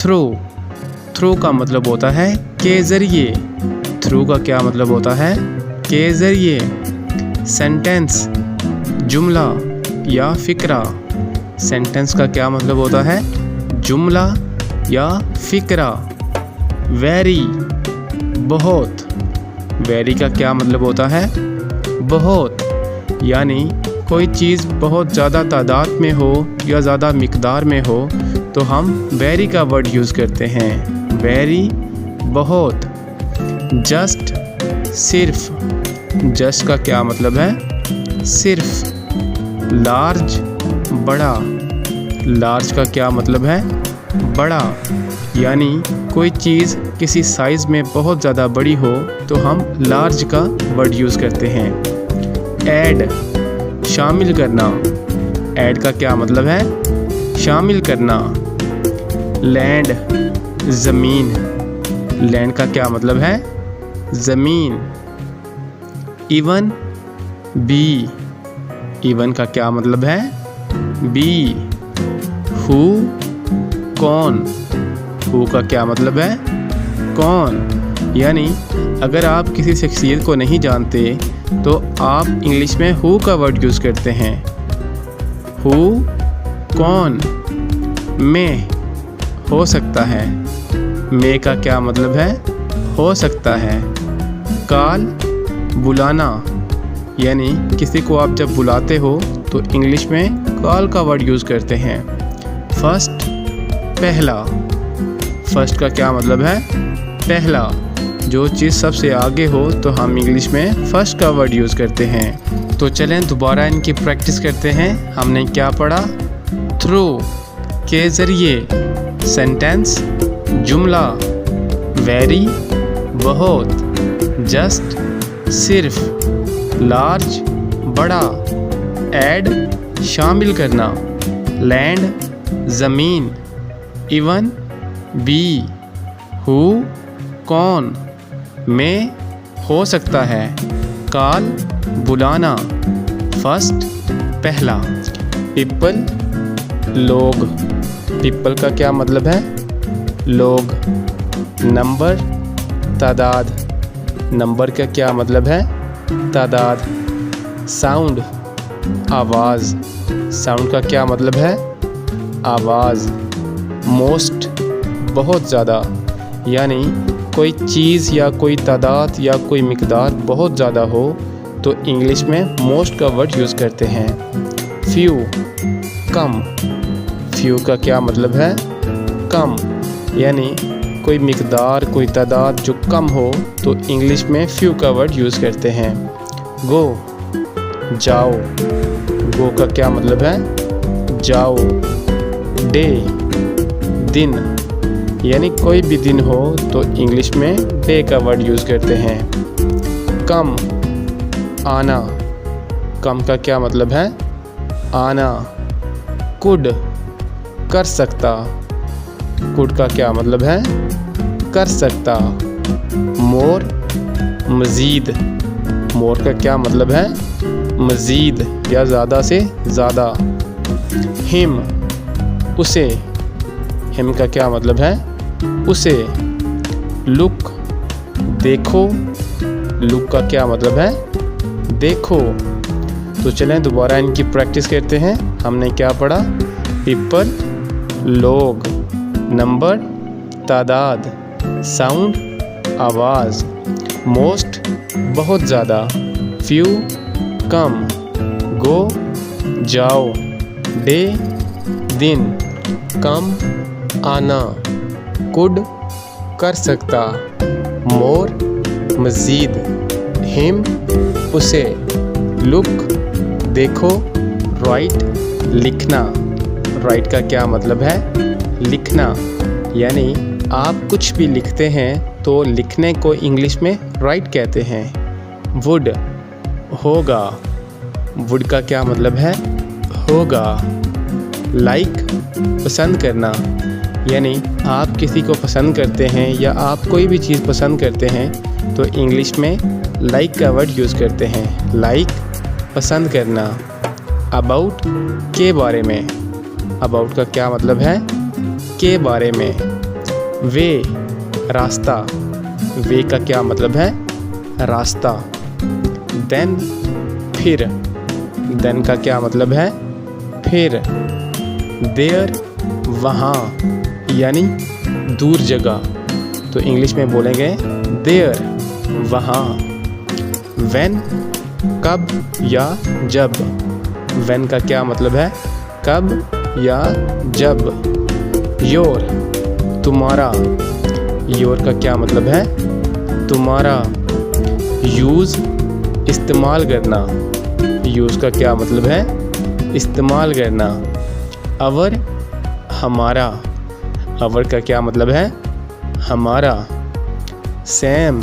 Through, through का मतलब होता है के ज़रिए। थ्रू का क्या मतलब होता है? के ज़रिए। सेंटेंस, जुमला या फ़िक्रा। सेंटेंस का क्या मतलब होता है? जुमला या फ़िक्रा। वेरी, बहुत। वेरी का क्या मतलब होता है? बहुत, यानी कोई चीज़ बहुत ज़्यादा तादाद में हो या ज़्यादा मिकदार में हो तो हम वेरी का वर्ड यूज़ करते हैं। वेरी, बहुत। जस्ट, सिर्फ। जस्ट का क्या मतलब है? सिर्फ। लार्ज, बड़ा। लार्ज का क्या मतलब है? बड़ा, यानी कोई चीज़ किसी साइज़ में बहुत ज़्यादा बड़ी हो तो हम लार्ज का वर्ड यूज़ करते हैं। ऐड, शामिल करना। ऐड का क्या मतलब है? शामिल करना। लैंड, ज़मीन। लैंड का क्या मतलब है? ज़मीन। Even, B. इवन का क्या मतलब है? बी। हु, कौन। हु का क्या मतलब है? कौन, यानी अगर आप किसी शख्सियत को नहीं जानते तो आप इंग्लिश में हु का वर्ड यूज़ करते हैं। हु, कौन। में, हो सकता है। में का क्या मतलब है? हो सकता है। कॉल, बुलाना, यानी किसी को आप जब बुलाते हो तो इंग्लिश में कॉल का वर्ड यूज़ करते हैं। फर्स्ट, पहला। फर्स्ट का क्या मतलब है? पहला। जो चीज़ सबसे आगे हो तो हम इंग्लिश में फर्स्ट का वर्ड यूज़ करते हैं। तो चलें दोबारा इनकी प्रैक्टिस करते हैं। हमने क्या पढ़ा? थ्रू, के ज़रिए। सेंटेंस, जुमला। वेरी, बहुत। जस्ट, सिर्फ। लार्ज, बड़ा। ऐड, शामिल करना। लैंड, ज़मीन। Even, B. हु, कौन। में, हो सकता है। कॉल, बुलाना। फर्स्ट, पहला। पीपल, लोग। पीपल का क्या मतलब है? लोग। नंबर, तादाद। नंबर का क्या मतलब है? तादाद। साउंड, आवाज़। साउंड का क्या मतलब है? आवाज़। मोस्ट, बहुत ज़्यादा, यानी कोई चीज़ या कोई तादाद या कोई मिकदार बहुत ज़्यादा हो तो इंग्लिश में मोस्ट का वर्ड यूज़ करते हैं। फ्यू, कम। फ्यू का क्या मतलब है? कम, यानी कोई मिकदार, कोई तादाद जो कम हो तो इंग्लिश में फ्यू का वर्ड यूज़ करते हैं। गो, जाओ। गो का क्या मतलब है? जाओ। डे, दिन, यानी कोई भी दिन हो तो इंग्लिश में डे का वर्ड यूज़ करते हैं। कम, आना। कम का क्या मतलब है? आना। कुड, कर सकता। कुड का क्या मतलब है? कर सकता। मोर, मज़ीद। मोर का क्या मतलब है? मज़ीद या ज़्यादा से ज़्यादा। हिम, उसे। हिम का क्या मतलब है? उसे। लुक, देखो। लुक का क्या मतलब है? देखो। तो चलें दोबारा इनकी प्रैक्टिस करते हैं। हमने क्या पढ़ा? पीपल, लोग। नंबर, तादाद। साउंड, आवाज़। मोस्ट, बहुत ज़्यादा। फ्यू, कम। गो, जाओ। डे, दिन। कम, आना। कुड, कर सकता। मोर, मज़ीद। हिम, उसे। लुक, देखो। राइट, लिखना। राइट का क्या मतलब है? लिखना, यानी आप कुछ भी लिखते हैं तो लिखने को इंग्लिश में राइट कहते हैं। वुड, होगा। वुड का क्या मतलब है? होगा। लाइक, पसंद करना, यानी आप किसी को पसंद करते हैं या आप कोई भी चीज़ पसंद करते हैं तो इंग्लिश में लाइक का वर्ड यूज़ करते हैं। लाइक, पसंद करना। अबाउट, के बारे में। अबाउट का क्या मतलब है? के बारे में। वे रास्ता, वे का क्या मतलब है? रास्ता। देन फिर, देन का क्या मतलब है? फिर। देयर वहाँ, यानी दूर जगह, तो इंग्लिश में बोलेंगे देयर, वहाँ। व्हेन कब या जब, व्हेन का क्या मतलब है? कब या जब। योर तुम्हारा, योर का क्या मतलब है? तुम्हारा। यूज़ इस्तेमाल करना, यूज़ का क्या मतलब है? इस्तेमाल करना। अवर हमारा, अवर का क्या मतलब है? हमारा। सेम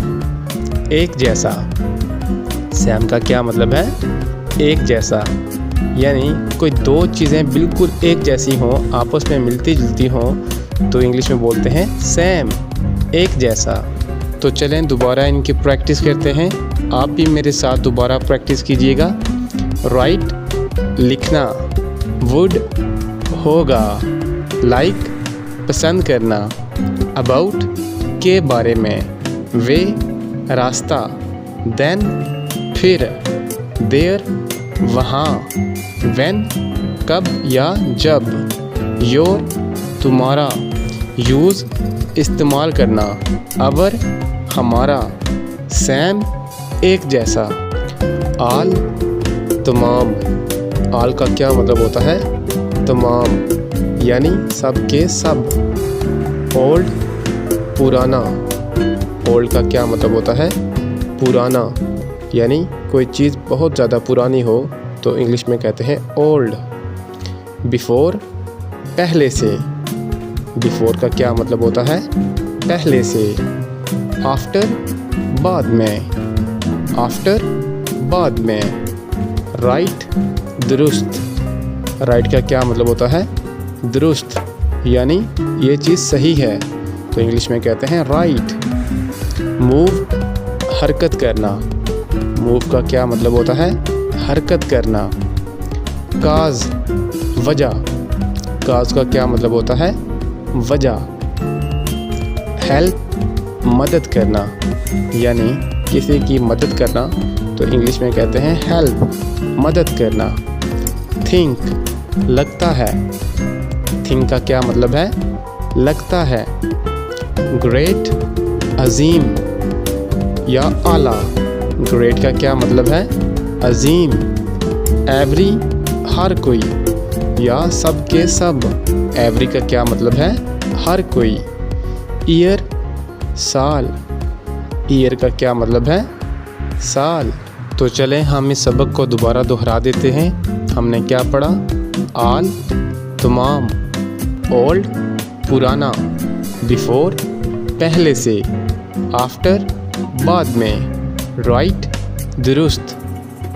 एक जैसा, सेम का क्या मतलब है? एक जैसा, यानी कोई दो चीज़ें बिल्कुल एक जैसी हों, आपस में मिलती जुलती हों, तो इंग्लिश में बोलते हैं सेम, एक जैसा। तो चलें दोबारा इनकी प्रैक्टिस करते हैं। आप भी मेरे साथ दोबारा प्रैक्टिस कीजिएगा। राइट लिखना, वुड होगा, लाइक पसंद करना, अबाउट के बारे में, वे रास्ता, देन फिर, देयर वहाँ, व्हेन कब या जब, योर तुम्हारा, यूज़ इस्तेमाल करना, अवर हमारा, सेम एक जैसा, आल तमाम, आल का क्या मतलब होता है? तमाम, यानी सब के सब। ओल्ड पुराना, ओल्ड का क्या मतलब होता है? पुराना, यानी कोई चीज़ बहुत ज़्यादा पुरानी हो तो इंग्लिश में कहते हैं ओल्ड। बिफोर पहले से, बिफोर का क्या मतलब होता है? पहले से। आफ्टर बाद में, आफ्टर बाद में। राइट दुरुस्त, राइट का क्या मतलब होता है? दुरुस्त, यानी ये चीज़ सही है तो इंग्लिश में कहते हैं राइट। मूव हरकत करना, मूव का क्या मतलब होता है? हरकत करना। काज वजह, काज का क्या मतलब होता है? वजह। हेल्प मदद करना, यानी किसी की मदद करना, तो इंग्लिश में कहते हैं हेल्प, मदद करना। थिंक लगता है, थिंक का क्या मतलब है? लगता है। ग्रेट अजीम या आला, ग्रेट का क्या मतलब है? अजीम। एवरी हर कोई या सब के सब, एवरी का क्या मतलब है? हर कोई। ईयर साल, ईयर का क्या मतलब है? साल। तो चलें हम इस सबक को दोबारा दोहरा देते हैं। हमने क्या पढ़ा? आल तमाम, ओल्ड पुराना, बिफोर पहले से, आफ्टर बाद में, राइट दुरुस्त,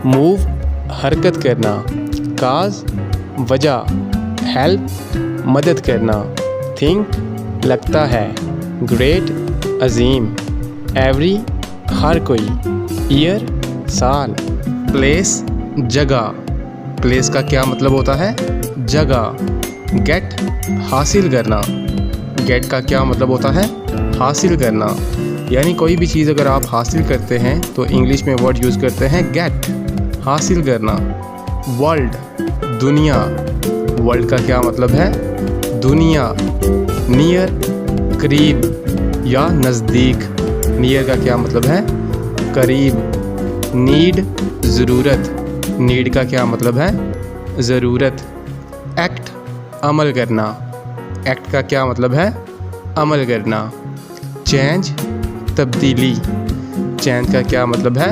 मूव हरकत करना, काज वजह, हेल्प मदद करना, थिंक लगता है, ग्रेट अजीम, एवरी हर कोई, ईयर साल। प्लेस जगह, प्लेस का क्या मतलब होता है? जगह। गेट हासिल करना, गेट का क्या मतलब होता है? हासिल करना, यानी कोई भी चीज़ अगर आप हासिल करते हैं तो इंग्लिश में वर्ड यूज़ करते हैं गेट, हासिल करना। वर्ल्ड दुनिया, वर्ल्ड का क्या मतलब है? दुनिया। नियर करीब या नज़दीक, नियर का क्या मतलब है? करीब। नीड ज़रूरत, नीड का क्या मतलब है? ज़रूरत। एक्ट अमल करना, एक्ट का क्या मतलब है? अमल करना। चेंज तब्दीली, चेंज का क्या मतलब है?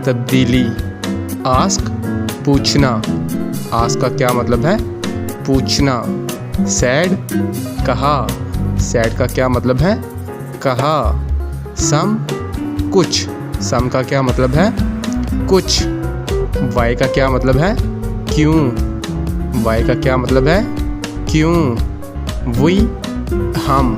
तब्दीली। आस्क पूछना, आस्क का क्या मतलब है? पूछना। सैड कहा, सैड का क्या मतलब है? कहा। सम कुछ, सम का क्या मतलब है? कुछ। वाई का क्या मतलब है? क्यों, वाई का क्या मतलब है? क्यों। वी हम।